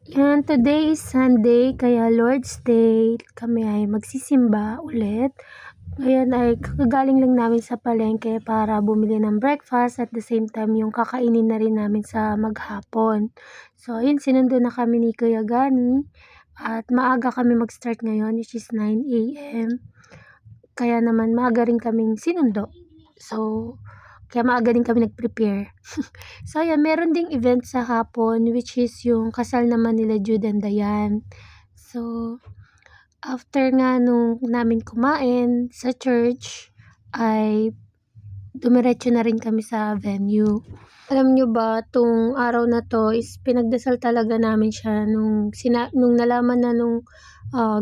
Yan, today is Sunday, kaya Lord's Day. Kami ay magsisimba ulit. Ngayon ay kagagaling lang namin sa palengke para bumili ng breakfast at the same time yung kakainin na rin namin sa maghapon. So, yun, sinundo na kami ni Kuya Gani at maaga kami mag-start ngayon, which is 9 a.m. Kaya naman maaga rin kaming sinundo. So, kaya maaga din kami nag-prepare. So, ayan, meron ding event sa hapon, which is yung kasal naman nila Jude and Dayan. So, after nga nung namin kumain sa church, ay dumiretso na rin kami sa venue. Alam nyo ba, tung araw na to is pinagdasal talaga namin siya nung nalaman na nung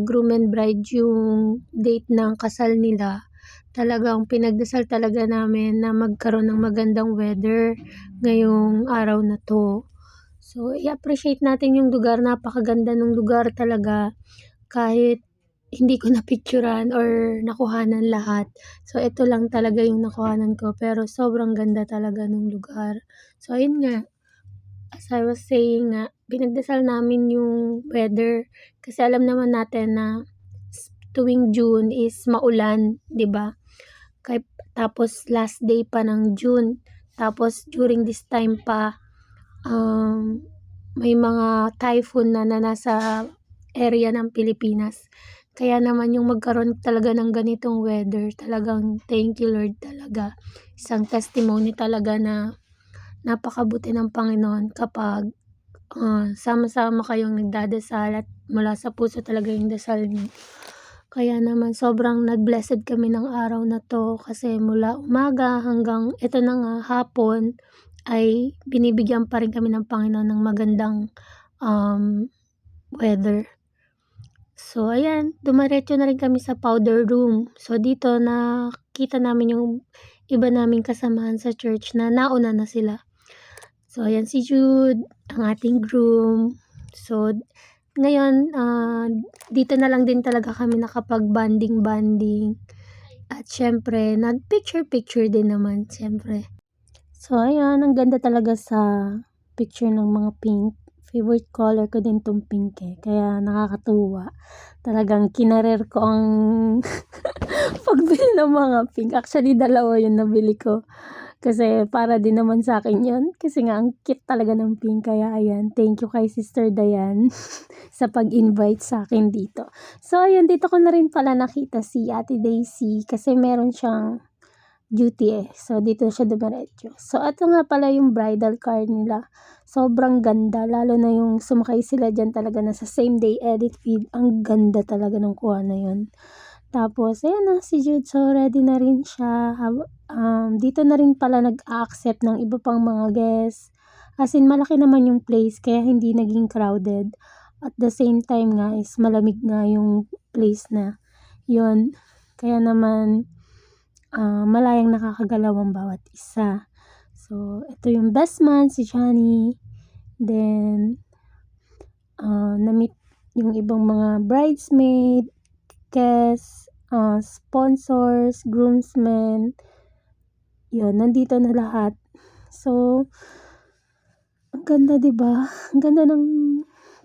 groom and bride yung date ng kasal nila. Talagang pinagdasal talaga namin na magkaroon ng magandang weather ngayong araw na to. So, i-appreciate natin yung lugar. Napakaganda ng lugar talaga. Kahit hindi ko napicturan or nakuhanan lahat. So, ito lang talaga yung nakuhanan ko. Pero sobrang ganda talaga ng lugar. So, ayun nga. As I was saying nga, pinagdasal namin yung weather. Kasi alam naman natin na tuwing June is maulan, 'di ba? Tapos last day pa ng June. Tapos during this time pa, may mga typhoon na nasa area ng Pilipinas. Kaya naman yung magkaroon talaga ng ganitong weather, talagang thank you Lord talaga. Isang testimony talaga na napakabuti ng Panginoon kapag sama-sama kayong nagdadasal at mula sa puso talaga yung dasal niyo. Kaya naman sobrang nag-blessed kami ng araw na to kasi mula umaga hanggang ito na nga hapon ay binibigyan pa rin kami ng Panginoon ng magandang weather. So ayan, dumiretso na rin kami sa powder room. So dito nakita namin yung iba naming kasamahan sa church na nauna na sila. So ayan si Jude, ang ating groom. So ngayon, dito na lang din talaga kami nakapag-banding. At syempre, nag-picture-picture din naman, syempre. So, ayan, ang ganda talaga sa picture ng mga pink. Favorite color ko din tong pink eh. Kaya nakakatuwa. Talagang kinarer ko ang pagbili ng mga pink. Actually, dalawa yung nabili ko. Kasi para din naman sa akin yun. Kasi nga, ang cute talaga ng pink. Kaya ayan, thank you kay Sister Dayan sa pag-invite sa akin dito. So, ayan, dito ko na rin pala nakita si Ate Daisy. Kasi meron siyang duty eh. So, dito siya dumiretso. So, ito nga pala yung bridal car nila. Sobrang ganda. Lalo na yung sumakay sila dyan talaga na sa same day edit feed. Ang ganda talaga ng kuha na yun. Tapos, ayan na si Jude. So, ready na rin siya. Dito na rin pala nag-accept ng iba pang mga guests. As in, malaki naman yung place. Kaya hindi naging crowded. At the same time nga is malamig nga yung place na yun. Kaya naman, malayang nakakagalaw ang bawat isa. So, ito yung best man, si Johnny. Then, na-meet yung ibang mga bridesmaid, guests, sponsors, groomsmen. Yun, nandito na lahat. So, ang ganda, diba? Ang ganda ng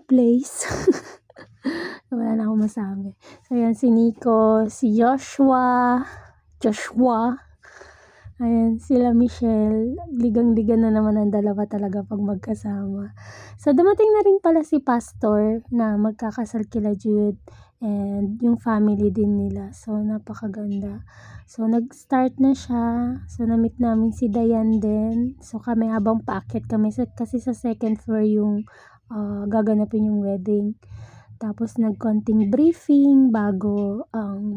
place. Wala na akong masabi. So, yan, si Nico, si Joshua. Ayan, sila Michelle. Ligang-liga na naman ang dalawa talaga pag magkasama. So, dumating na rin pala si Pastor na magkakasal kila Jude and yung family din nila. So, napakaganda. So, nag-start na siya. So, na-meet namin si Dayan din. So, kami habang paakyat kami kasi sa second floor yung gaganapin yung wedding. Tapos, nag-konting briefing bago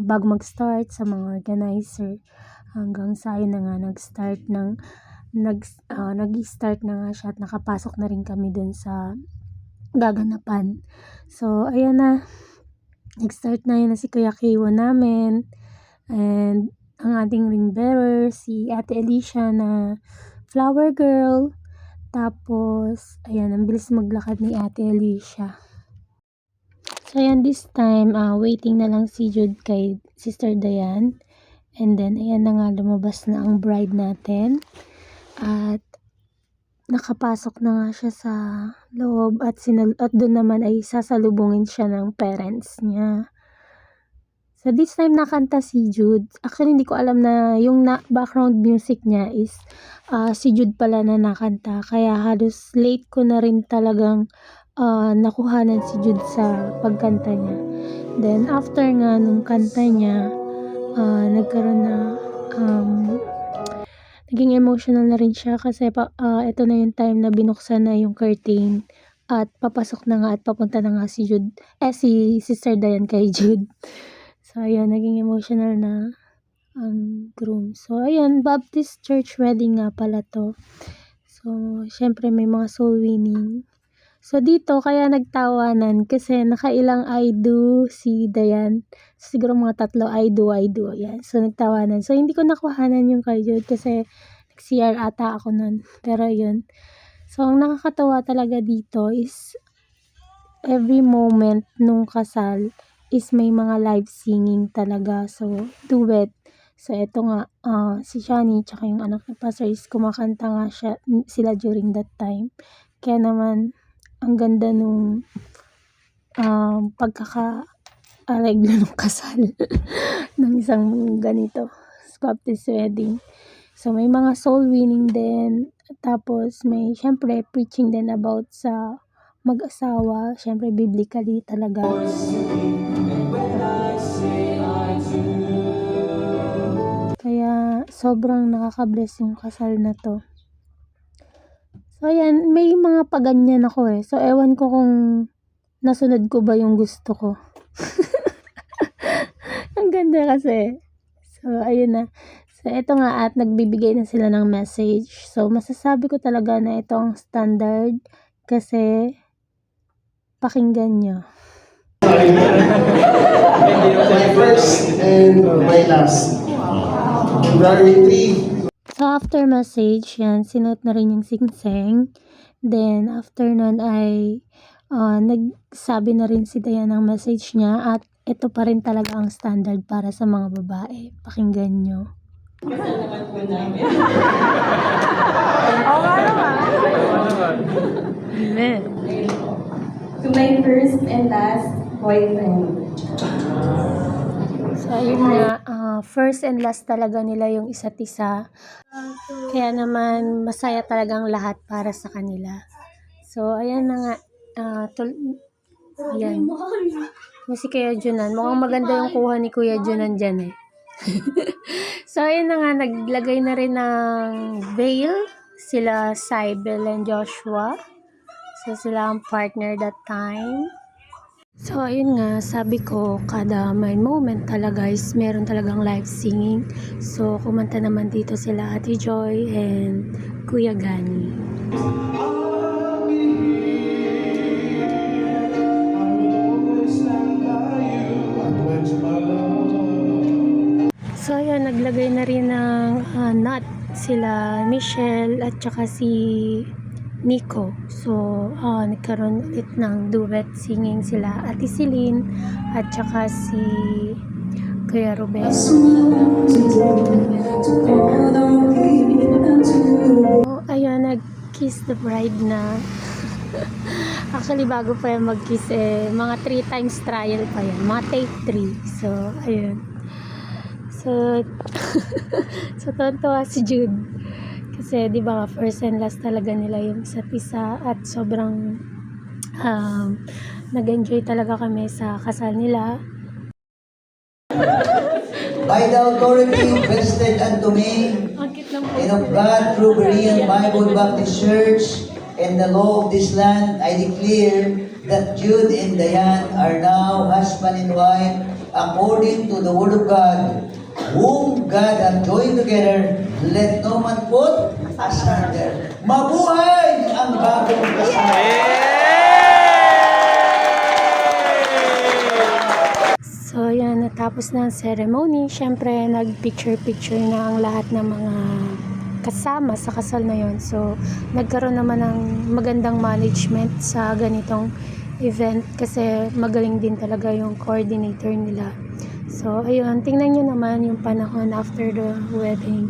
mag-start sa mga organizer. Hanggang sa ayun na nga, nag-start na nga siya at nakapasok na rin kami dun sa gaganapan. So, ayan na. Nag-start na yun na si Kuya Kiwo namin. And, ang ating ring bearer, si Ate Alicia na flower girl. Tapos, ayan, ang bilis maglakad ni Ate Alicia. So, ayan, this time, waiting na lang si Jude kay Sister Dayan. And then, ayan na nga, lumabas na ang bride natin. At, nakapasok na nga siya sa loob at doon naman ay sasalubungin siya ng parents niya. So this time nakanta si Jude. Actually hindi ko alam na yung background music niya is si Jude pala na nakanta. Kaya halos late ko na rin talagang nakuhanan si Jude sa pagkanta niya. Then after nga nung kanta niya, nagkaroon na naging emotional na rin siya kasi ito na yung time na binuksan na yung curtain at papasok na nga at papunta na nga si Jude, si Sister Diane kay Jude. So ayan, naging emotional na ang groom. So ayan, Baptist Church wedding nga pala to. So syempre may mga soul winning. So dito kaya nagtawanan kasi nakailang I do si Diane. Siguro mga 3 I do. Ayan. So nagtawanan. So hindi ko nakuhanan yung kay Jude kasi nag-CR ata ako nun. Pero yun. So ang nakakatawa talaga dito is every moment nung kasal is may mga live singing talaga. So duet. So eto nga si Shani tsaka yung anak ni Pastor is kumakanta nga sila during that time. Kaya naman ang ganda nung pagkaka-areglo ng kasal ng isang ganito Baptist wedding. So may mga soul winning din, tapos may syempre preaching din about sa mag-asawa, syempre biblically talaga. Kaya sobrang nakaka-bless yung kasal na to. So ayan, may mga paganyan ako So ewan ko kung nasunod ko ba yung gusto ko. Ang ganda kasi. So ayun na. So eto nga at nagbibigay na sila ng message. So masasabi ko talaga na ito ang standard kasi pakinggan nyo. My first and my last. February 3. So after message, yan, sinuot na rin yung singseng. Then after nun ay nagsabi na rin si Diane ng message niya at ito pa rin talaga ang standard para sa mga babae. Pakinggan nyo. Amen. To my first and last boyfriend. So ayun nga, first and last talaga nila yung isa't isa. Kaya naman masaya talagang lahat para sa kanila. So ayan na nga, ayan. Yung si Kuya Junan, mukhang maganda yung kuha ni Kuya Junan dyan So ayan na nga, naglagay na rin ng veil sila Cybele and Joshua. So sila ang partner that time. So ayun nga, sabi ko kada may moment talaga is meron talagang live singing. So kumanta naman dito sila Ate Joy and Kuya Gani. So ayan, naglagay na rin ng knot sila Michelle at saka si Nico. So nagkaroon ulit ng duet singing sila Ate Celine at saka si Kuya Ruben. Ayan, nag-kiss the bride na. Actually, bago pa yan mag-kiss mga 3 times trial pa yan. Mga take 3. So, ayun. So, tontuwa si Jude. Kasi, di ba, first and last talaga nila yung isa't isa at sobrang nag-enjoy talaga kami sa kasal nila. By the authority vested unto me, and of God through Berean Bible Baptist Church, and the law of this land, I declare that Jude and Diane are now husband and wife according to the word of God, whom God hath joined together, let no man put asunder. Mabuhay ang bagong kasal! So, yan, natapos na ang ceremony. Siyempre, nag-picture-picture na ang lahat ng mga kasama sa kasal na yon. So, nagkaroon naman ng magandang management sa ganitong event kasi magaling din talaga yung coordinator nila. So, ayun, tingnan nyo naman yung panahon after the wedding.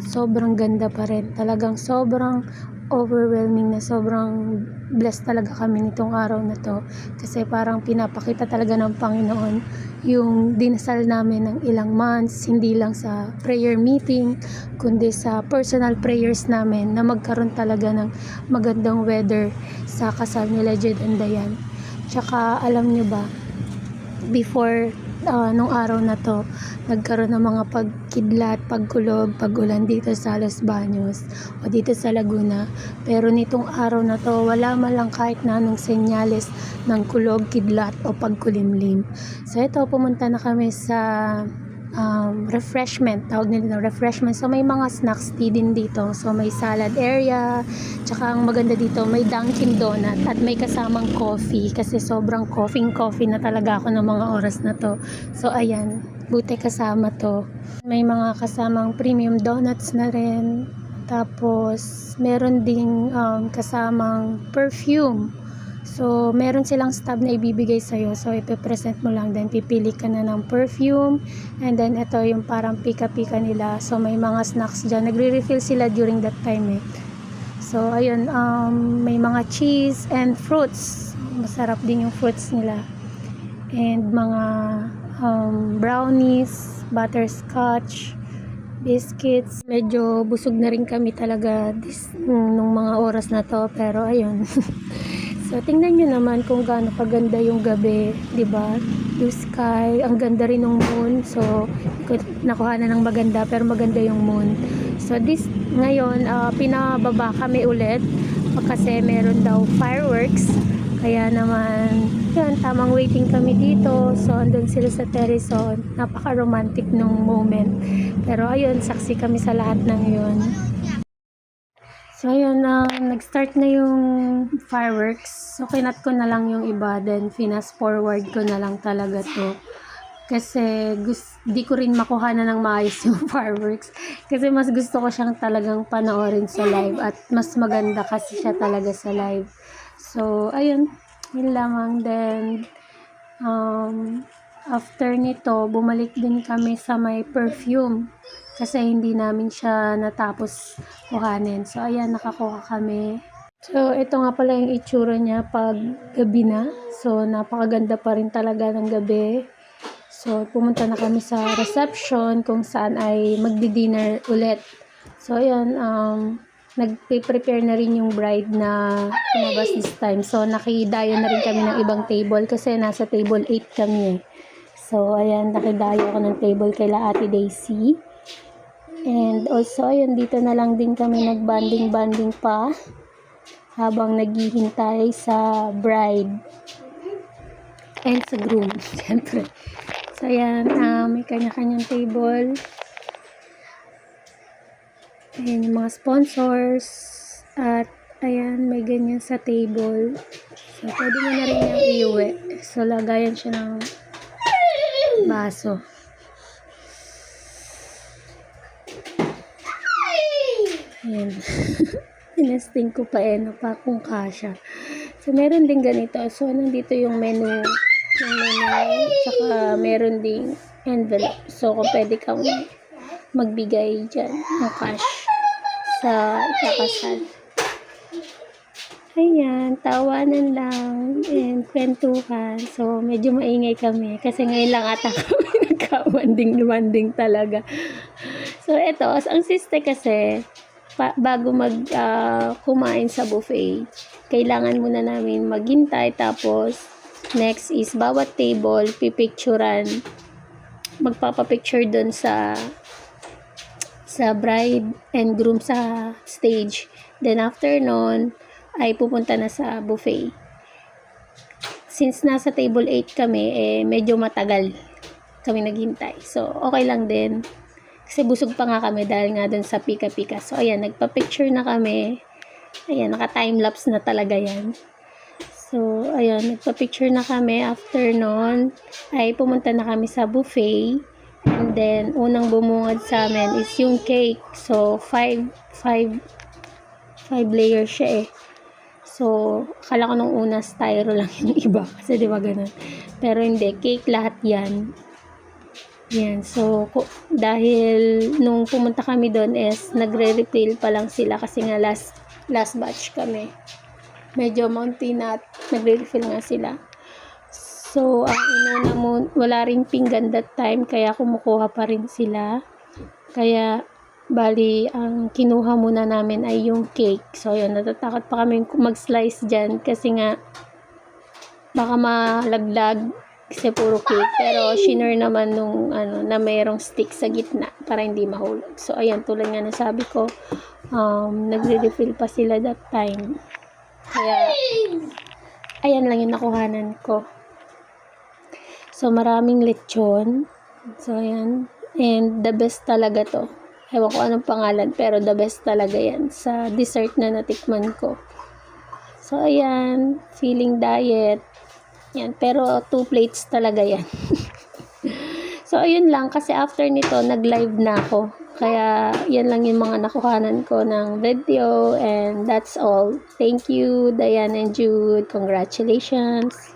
Sobrang ganda pa rin. Talagang sobrang overwhelming na sobrang blessed talaga kami nitong araw na to. Kasi parang pinapakita talaga ng Panginoon yung dinasal namin ng ilang months, hindi lang sa prayer meeting, kundi sa personal prayers namin na magkaroon talaga ng magandang weather sa kasal ni Legend and Dayan. Tsaka alam nyo ba, before nung araw na to, nagkaroon ng mga pagkidlat, pagkulog, pagulan dito sa Los Baños o dito sa Laguna. Pero nitong araw na to, wala man lang kahit na anong senyales ng kulog, kidlat o pagkulimlim. So ito, pumunta na kami sa refreshment, tawag nila na refreshment. So may mga snacks din dito. So may salad area, tsaka ang maganda dito may Dunkin Donut at may kasamang coffee kasi sobrang coffee na talaga ako ng mga oras na to. So ayan, buti kasama to. May mga kasamang premium donuts na rin. Tapos meron ding kasamang perfume. So, meron silang stub na ibibigay sa'yo. So, ipipresent mo lang. Then, pipili ka na ng perfume. And then, ito yung parang pika-pika nila. So, may mga snacks dyan. Nagre-refill sila during that time eh. So, ayun. May mga cheese and fruits. Masarap din yung fruits nila. And mga brownies, butterscotch, biscuits. Medyo busog na rin kami talaga nung mga oras na to. Pero, ayun. So, tingnan nyo naman kung gaano kaganda yung gabi, di ba? Blue sky, ang ganda rin ng moon. So, nakuha na ng maganda, pero maganda yung moon. So, ngayon, pinababa kami ulit kasi meron daw fireworks. Kaya naman, yun, tamang waiting kami dito. So, andun sila sa terrace. Napaka-romantic nung moment. Pero, ayun, saksi kami sa lahat ng yun. So, ayun, nag-start na yung fireworks. So, kinat ko na lang yung iba. Then, fast forward ko na lang talaga to. Kasi, di ko rin makuha na ng maayos yung fireworks. Kasi, mas gusto ko siyang talagang panoorin sa live. At mas maganda kasi siya talaga sa live. So, ayun. Yun lamang. Then, after nito, bumalik din kami sa may perfume. Kasi hindi namin siya natapos kuhanin. So, ayan, nakakuha kami. So, ito nga pala yung itsura niya pag gabi na. So, napakaganda pa rin talaga ng gabi. So, pumunta na kami sa reception kung saan ay magdi-dinner ulit. So, ayan, nag-prepare na rin yung bride na tumabas this time. So, nakidayo na rin kami ng ibang table kasi nasa table 8 kami eh. So, ayan, nakidayo ako ng table kay Ate Daisy. And also, ayun, dito na lang din kami nag-banding pa habang naghihintay sa bride and sa groom, syempre. So, ayan, may kanya-kanyang table. Ayan yung mga sponsors. At, ayan, may ganyan sa table. So, pwede mo na rin yung iuwi. So, lagayan siya ng baso. Ayan. Tinesting ko pa pa kung kasha. So, meron din ganito. So, nandito yung menu. Tsaka meron ding envelope. So, kung pwede kang magbigay dyan ng cash sa ikakasal. Ayan, tawanan lang and kwentuhan. So, medyo maingay kami. Kasi ngayon lang ata kami nagka-wanding talaga. So, eto, ang siste kasi, bago kumain sa buffet, kailangan muna namin maghintay. Tapos, next is bawat table, pipicturan. Magpapapicture dun sa bride and groom sa stage. Then, after nun, ay pupunta na sa buffet. Since nasa table 8 kami, medyo matagal kami naghintay. So, okay lang din. Kasi busog pa nga kami dahil nga dun sa pika-pika. So, ayan, nagpa-picture na kami. Ayan, naka-timelapse na talaga yan. So, ayan, nagpa-picture na kami. After nun, ay pumunta na kami sa buffet. And then, unang bumungad sa amin is yung cake. So, 5 layers siya eh. So, akala ko nung una styro lang yung iba. Kasi di ba ganun? Pero hindi, cake lahat yan. Yan. So, dahil nung pumunta kami doon is nagre-refill pa lang sila kasi nga last last batch kami. Medyo mountain na at nagre-refill nga sila. So, ang inuna mo, wala ring pinggan that time, kaya kumukuha pa rin sila. Kaya, bali, ang kinuha muna namin ay yung cake. So, yun, natatakot pa kami mag-slice dyan kasi nga, baka malaglag kasi puro cake. Pero, shinare naman nung, na mayroong stick sa gitna para hindi mahulog. So, ayan, tulad nga nasabi ko, nagre-refill pa sila that time. Kaya, ayan lang yung nakuhanan ko. So, maraming lechon. So, ayan. And, the best talaga to. Ewan ko anong pangalan, pero the best talaga yan sa dessert na natikman ko. So, ayan. Feeling diet. Yan. Pero, 2 plates talaga yan. So, ayun lang. Kasi after nito, nag-live na ako. Kaya, yan lang yung mga nakuhanan ko ng video. And that's all. Thank you, Diane and Jude. Congratulations.